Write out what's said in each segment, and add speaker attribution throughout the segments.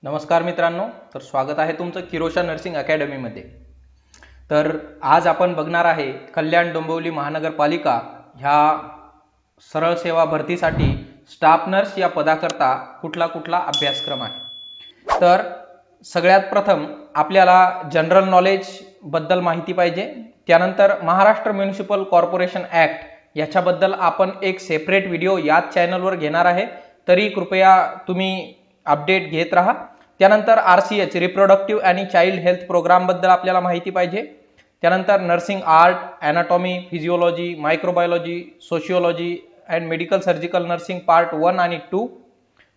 Speaker 1: नमस्कार मित्रांनो, तर स्वागत आहे तुमचं किरोशा नर्सिंग अकॅडमीमध्ये। तर आज आपण बघणार आहे कल्याण डोंबिवली महानगरपालिका ह्या सरळ सेवा भरतीसाठी स्टाफ नर्स या पदाकरता कुठला अभ्यासक्रम आहे। तर सगळ्यात प्रथम आपल्याला जनरल नॉलेज बद्दल माहिती पाहिजे। त्यानंतर महाराष्ट्र म्युनिसिपल कॉर्पोरेशन ऍक्ट याच्याबद्दल आपण एक सेपरेट व्हिडिओ याच चॅनलवर घेणार आहे, तरी कृपया तुम्ही अपडेट घेत राहा। त्यानंतर आरसीएच रिप्रोडक्टिव्ह आणि चाइल्ड हेल्थ प्रोग्राम बद्दल आपल्याला माहिती पाहिजे। त्यानंतर nursing art, anatomy, physiology, microbiology, sociology and medical surgical nursing part 1 आणि 2,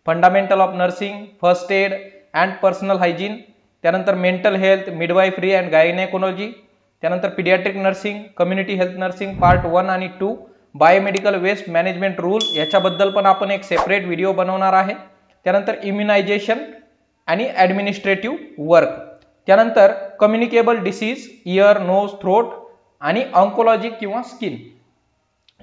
Speaker 1: fundamental of nursing, first aid and personal hygiene, त्यानंतर mental health, midwifery and gynaecology, त्यानंतर paediatric nursing, community health nursing part 1 आणि 2, biomedical waste management rule याच्याबद्दल पण आपण एक separate video बनवणार आहे। त्यानंतर इम्युनायझेशन आणि ॲडमिनिस्ट्रेटिव्ह वर्क, त्यानंतर communicable disease, ear, nose, throat आणि ऑन्कोलॉजी किंवा स्किन,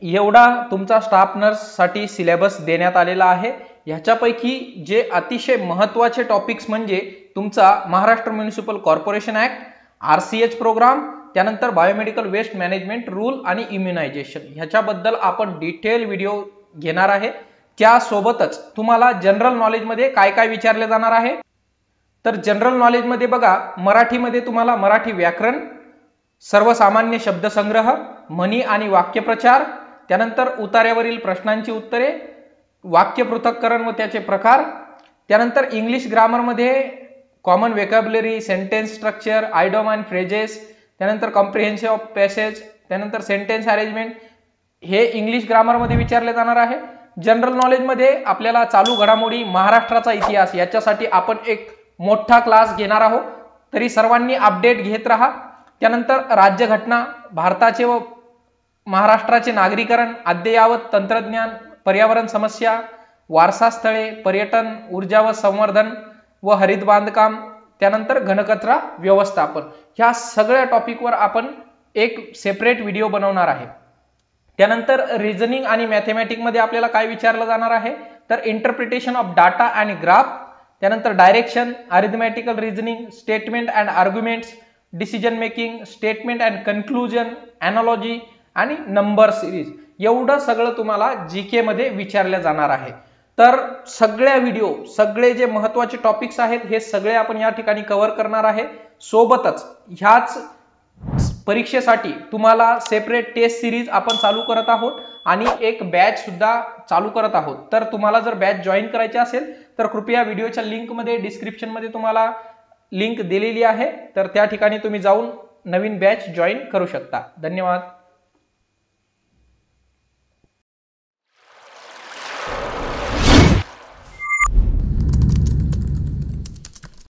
Speaker 1: एवढा तुमचा स्टाफ नर्स साठी सिलेबस देण्यात आलेला आहे। ह्याच्यापैकी जे अतिशय महत्त्वाचे टॉपिक्स म्हणजे तुमचा Maharashtra municipal corporation act, RCH programme, त्यानंतर बायोमेडिकल वेस्ट मॅनेजमेंट रूल आणि इम्युनायझेशन ह्याच्याबद्दल आपण डिटेल व्हिडिओ घेणार आहे। त्यासोबतच तुम्हाला जनरल नॉलेज मध्ये काय काय विचारले जाणार आहे, तर जनरल नॉलेज मध्ये बघा, मराठीमध्ये तुम्हाला मराठी व्याकरण, सर्वसामान्य शब्दसंग्रह, म्हणी आणि वाक्यप्रचार, त्यानंतर उतार्यावरील प्रश्नांची उत्तरे, वाक्य पृथक्करण व त्याचे प्रकार, त्यानंतर इंग्लिश ग्रामर मध्ये common vocabulary, sentence structure, idiom and phrases, त्यानंतर कॉम्प्रिहेन्शन ऑफ पॅसेज, त्यानंतर सेंटेन्स अरेंजमेंट हे इंग्लिश ग्रामर मध्ये विचारले जाणार आहे। जनरल नॉलेज मध्ये आपल्याला चालू घडामोडी, महाराष्ट्राचा इतिहास याच्यासाठी आपण एक मोठा क्लास घेणार आहोत, तरी सर्वांनी अपडेट घेत राहा। त्यानंतर राज्यघटना, भारताचे व महाराष्ट्राचे नागरीकरण, अद्ययावत तंत्रज्ञान, पर्यावरण समस्या, वारसा स्थळे, पर्यटन, ऊर्जा व संवर्धन व हरित बांधकाम, त्यानंतर घनकचरा व्यवस्थापन, ह्या सगळ्या टॉपिकवर आपण एक सेपरेट व्हिडिओ बनवणार आहे। त्यानंतर रिझनिंग आणि मॅथमॅटिक्स मध्ये आपल्याला काय विचारलं जाणार आहे, तर इंटरप्रिटेशन ऑफ डाटा आणि ग्राफ, त्यानंतर direction, arithmetical reasoning, statement and arguments, decision making, statement and conclusion, analogy आणि नंबर सिरीज, एवढं सगळं तुम्हाला जीके मध्ये विचारले जाणार आहे। तर सगळ्या व्हिडिओ, सगळे जे महत्त्वाचे टॉपिक्स आहेत हे सगळे आपण या ठिकाणी कव्हर करणार आहे। सोबतच ह्याच परीक्षेसाठी तुम्हाला सेपरेट टेस्ट सिरीज आपण चालू करत आहोत आणि एक बॅच सुद्धा चालू करत आहोत। तर तुम्हाला जर बॅच जॉईन करायची असेल तर कृपया व्हिडिओच्या लिंक मध्ये, डिस्क्रिप्शन मध्ये तुम्हाला लिंक दिलेली आहे, तर त्या ठिकाणी तुम्ही जाऊन नवीन बॅच जॉईन करू शकता। धन्यवाद।